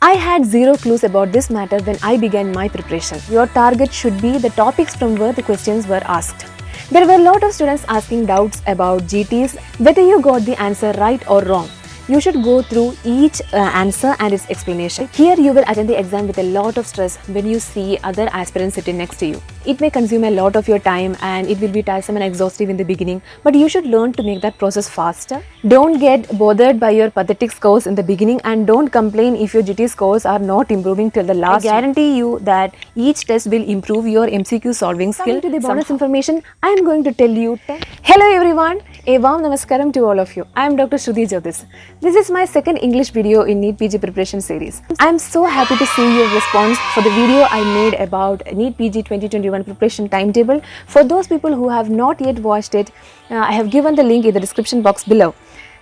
I had zero clues about this matter when I began my preparation. Your target should be the topics from where the questions were asked. There were a lot of students asking doubts about GTs, whether you got the answer right or wrong. You should go through each answer and its explanation. Here you will attend the exam with a lot of stress when you see other aspirants sitting next to you. It may consume a lot of your time and it will be tiresome and exhaustive in the beginning, but you should learn to make that process faster. Don't get bothered by your pathetic scores in the beginning and don't complain if your GT scores are not improving till the last. I guarantee you that each test will improve your MCQ solving skill. Coming to the bonus information, I am going to tell you 10. Hello everyone, a warm namaskaram to all of you. I am Dr. Shruti Jyotis. This is my second English video in NEET PG preparation series. I am so happy to see your response for the video I made about NEET PG 2021 preparation timetable. For those people who have not yet watched it, I have given the link in the description box below.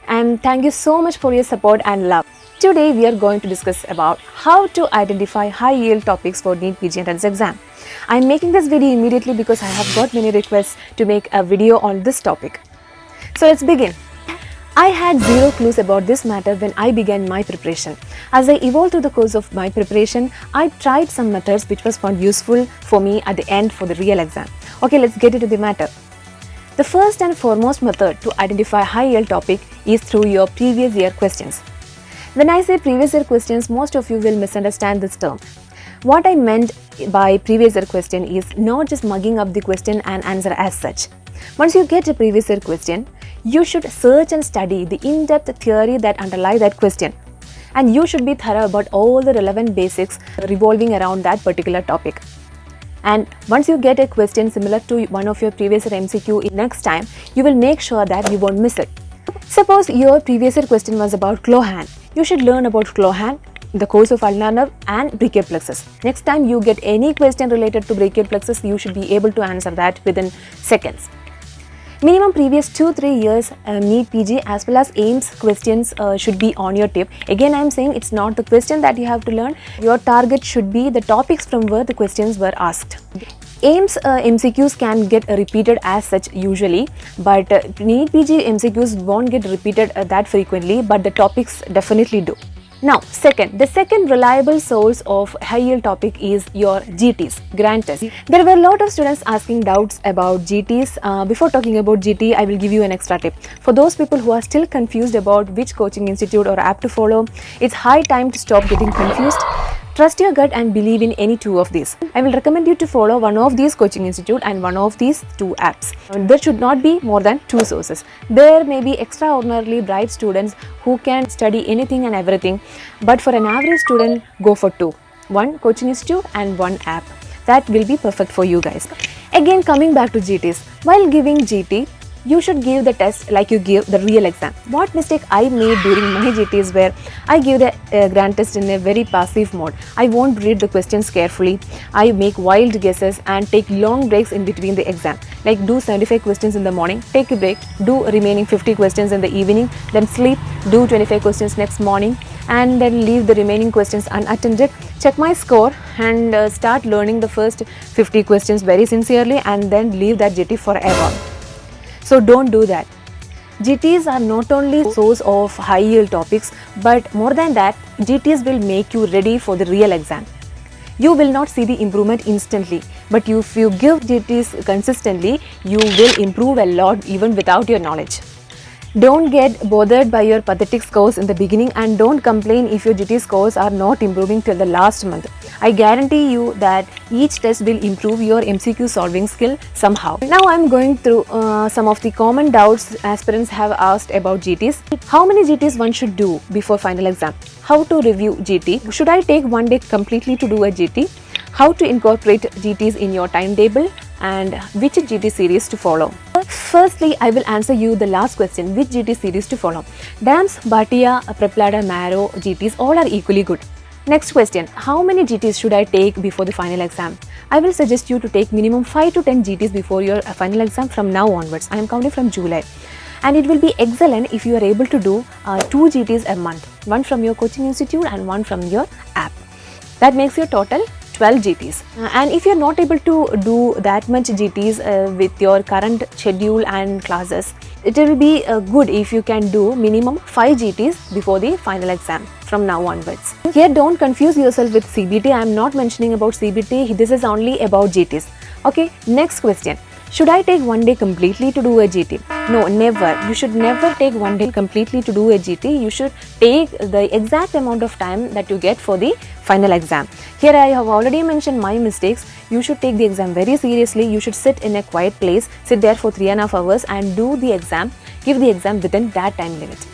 And thank you so much for your support and love. Today we are going to discuss about how to identify high yield topics for NEET PG entrance exam. I am making this video immediately because I have got many requests to make a video on this topic. So let's begin. I had zero clues about this matter when I began my preparation. As I evolved through the course of my preparation, I tried some methods which was found useful for me at the end for the real exam. Okay, let's get into the matter. The first and foremost method to identify high yield topic is through your previous year questions. When I say previous year questions, most of you will misunderstand this term. What I meant by previous year question is not just mugging up the question and answer as such. Once you get a previous year question, you should search and study the in-depth theory that underlie that question. And you should be thorough about all the relevant basics revolving around that particular topic. And once you get a question similar to one of your previous year MCQ next time, you will make sure that you won't miss it. Suppose your previous year question was about claw hand. You should learn about claw hand, the course of ulnar nerve and brachial plexus. Next time you get any question related to brachial plexus, you should be able to answer that within seconds. Minimum previous 2-3 years NEET PG as well as AIIMS questions should be on your tip. Again, I am saying it's not the question that you have to learn. Your target should be the topics from where the questions were asked. AIIMS MCQs can get repeated as such usually, but NEET PG MCQs won't get repeated that frequently, but the topics definitely do. Now, the second reliable source of high yield topic is your GTs, Grand Test. There were a lot of students asking doubts about GTs. Before talking about GT, I will give you an extra tip. For those people who are still confused about which coaching institute or app to follow, it's high time to stop getting confused. Trust your gut and believe in any two of these. I will recommend you to follow one of these coaching institute and one of these two apps. There should not be more than two sources. There may be extraordinarily bright students who can study anything and everything, but for an average student, go for two. One coaching institute and one app. That will be perfect for you guys. Again, coming back to GTs. While giving GT, you should give the test like you give the real exam. What mistake I made during my GTs where I give the grand test in a very passive mode. I won't read the questions carefully. I make wild guesses and take long breaks in between the exam. Like do 75 questions in the morning, take a break, do remaining 50 questions in the evening, then sleep, do 25 questions next morning, and then leave the remaining questions unattended. Check my score and start learning the first 50 questions very sincerely and then leave that GT forever. So don't do that. GTs are not only a source of high yield topics, but more than that, GTs will make you ready for the real exam. You will not see the improvement instantly, but if you give GTs consistently, you will improve a lot even without your knowledge. Don't get bothered by your pathetic scores in the beginning and don't complain if your GT scores are not improving till the last month. I guarantee you that each test will improve your MCQ solving skill somehow. Now I am going through some of the common doubts aspirants have asked about GTs. How many GTs one should do before final exam? How to review GT? Should I take one day completely to do a GT? How to incorporate GTs in your timetable? And which GT series to follow? Firstly, I will answer you the last question, which GT series to follow. DAMS, Bhatia, Prepladder, Marrow, GTs all are equally good. Next question, how many GTs should I take before the final exam? I will suggest you to take minimum 5 to 10 GTs before your final exam from now onwards. I am counting from July. And it will be excellent if you are able to do 2 GTs a month, one from your coaching institute and one from your app. That makes your total 12 GTs. And if you're not able to do that much GTs with your current schedule and classes, it will be good if you can do minimum 5 GTs before the final exam from now onwards. Here, don't confuse yourself with CBT. I am not mentioning about CBT. This is only about GTs. Okay, next question. Should I take one day completely to do a GT? No, never. You should never take one day completely to do a GT. You should take the exact amount of time that you get for the final exam. Here I have already mentioned my mistakes. You should take the exam very seriously. You should sit in a quiet place, sit there for 3.5 hours and do the exam, give the exam within that time limit.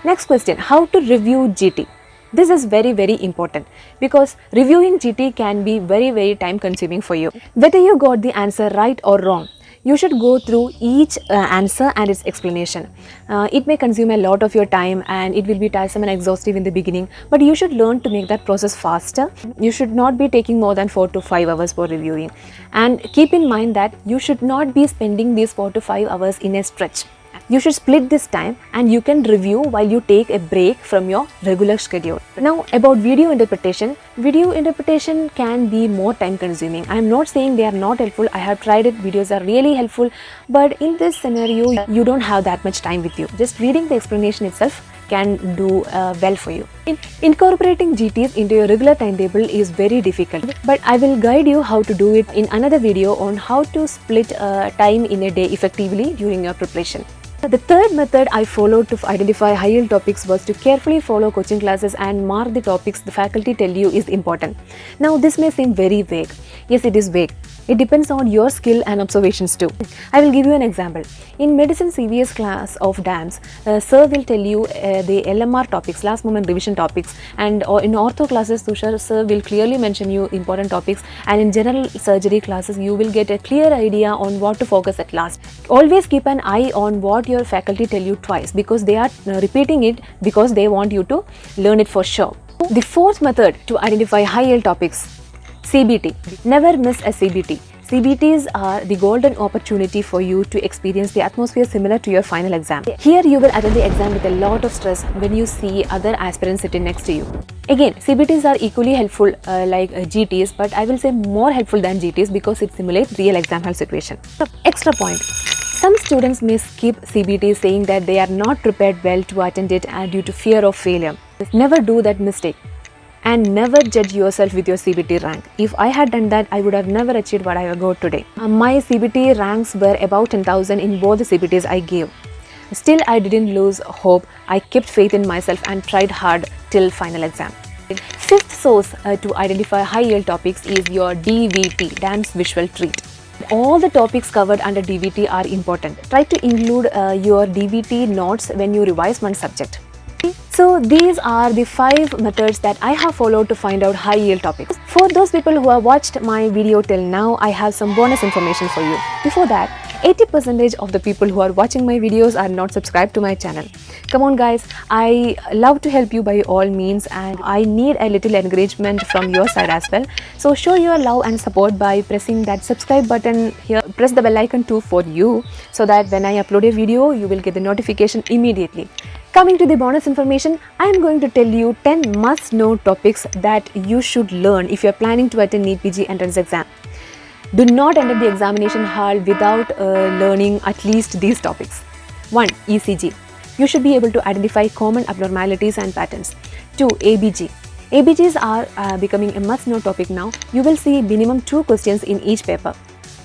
Next question, how to review GT? This is very, very important because reviewing GT can be very, very time consuming for you. Whether you got the answer right or wrong, you should go through each answer and its explanation. It may consume a lot of your time and it will be tiresome and exhaustive in the beginning, but you should learn to make that process faster. You should not be taking more than 4 to 5 hours for reviewing. And keep in mind that you should not be spending these 4 to 5 hours in a stretch. You should split this time and you can review while you take a break from your regular schedule. Now about video interpretation can be more time consuming. I am not saying they are not helpful. I have tried it, videos are really helpful, but in this scenario you don't have that much time with you. Just reading the explanation itself can do well for you. Incorporating GTs into your regular timetable is very difficult, but I will guide you how to do it in another video on how to split time in a day effectively during your preparation. The third method I followed to identify high-yield topics was to carefully follow coaching classes and mark the topics the faculty tell you is important. Now this may seem very vague. Yes, it is vague. It depends on your skill and observations too. I will give you an example. In medicine CVS class of DAMS, sir will tell you the LMR topics, last moment revision topics, and in ortho classes, Tushar sir will clearly mention you important topics, and in general surgery classes, you will get a clear idea on what to focus at last. Always keep an eye on what your faculty tell you twice because they are repeating it because they want you to learn it for sure. The fourth method to identify high-yield topics, CBT. Never miss a CBT. CBTs are the golden opportunity for you to experience the atmosphere similar to your final exam. Here you will attend the exam with a lot of stress when you see other aspirants sitting next to you. Again, CBTs are equally helpful like GTs, but I will say more helpful than GTs because it simulates real exam hall situation. Extra point. Some students may skip CBT saying that they are not prepared well to attend it due to fear of failure. Never do that mistake. And never judge yourself with your CBT rank. If I had done that, I would have never achieved what I have got today. My CBT ranks were about 10,000 in both the CBTs I gave. Still, I didn't lose hope. I kept faith in myself and tried hard till final exam. Fifth source to identify high-yield topics is your DVT, DAMS Visual Treat. All the topics covered under DVT are important. Try to include your DVT notes when you revise one subject. So these are the 5 methods that I have followed to find out high-yield topics. For those people who have watched my video till now, I have some bonus information for you. Before that, 80% of the people who are watching my videos are not subscribed to my channel. Come on guys, I love to help you by all means and I need a little encouragement from your side as well. So show your love and support by pressing that subscribe button here. Press the bell icon too for you so that when I upload a video, you will get the notification immediately. Coming to the bonus information, I am going to tell you 10 must-know topics that you should learn if you are planning to attend NEET PG entrance exam. Do not enter the examination hall without learning at least these topics. 1. ECG. You should be able to identify common abnormalities and patterns. 2. ABG. ABGs are becoming a must-know topic now. You will see minimum 2 questions in each paper.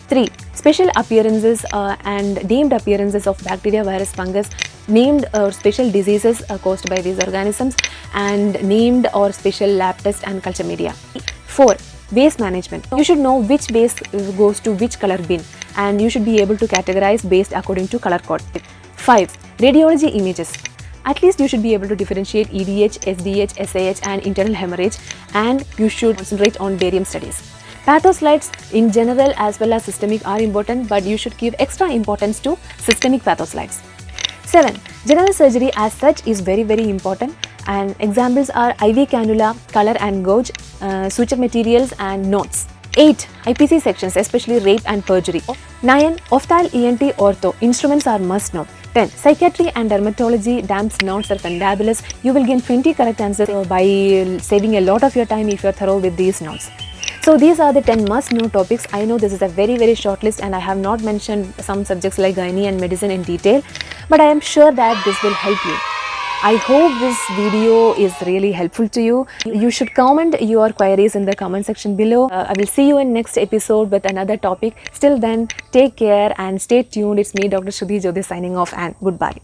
3. Special appearances and named appearances of bacteria, virus, fungus, named or special diseases caused by these organisms, and named or special lab test and culture media. 4. Waste management. You should know which waste goes to which color bin and you should be able to categorize waste according to color code. 5. Radiology images. At least you should be able to differentiate EDH, SDH, SAH and internal hemorrhage, and you should concentrate on barium studies. Pathoslides in general as well as systemic are important, but you should give extra importance to systemic pathoslides. 7. General surgery as such is very, very important, and examples are IV cannula, color and gauge, suture materials and knots. 8. IPC sections, especially rape and perjury. 9. Ophthalm, ENT, ortho. Instruments are must know. 10. Psychiatry and dermatology, DAMS, notes are fabulous. You will gain 20 correct answers by saving a lot of your time if you are thorough with these notes. So these are the 10 must know topics. I know this is a very short list and I have not mentioned some subjects like gynae and medicine in detail, but I am sure that this will help you. I hope this video is really helpful to you. You should comment your queries in the comment section below. I will see you in next episode with another topic. Till then, take care and stay tuned. It's me, Dr. Shruti Jyoti, signing off, and goodbye.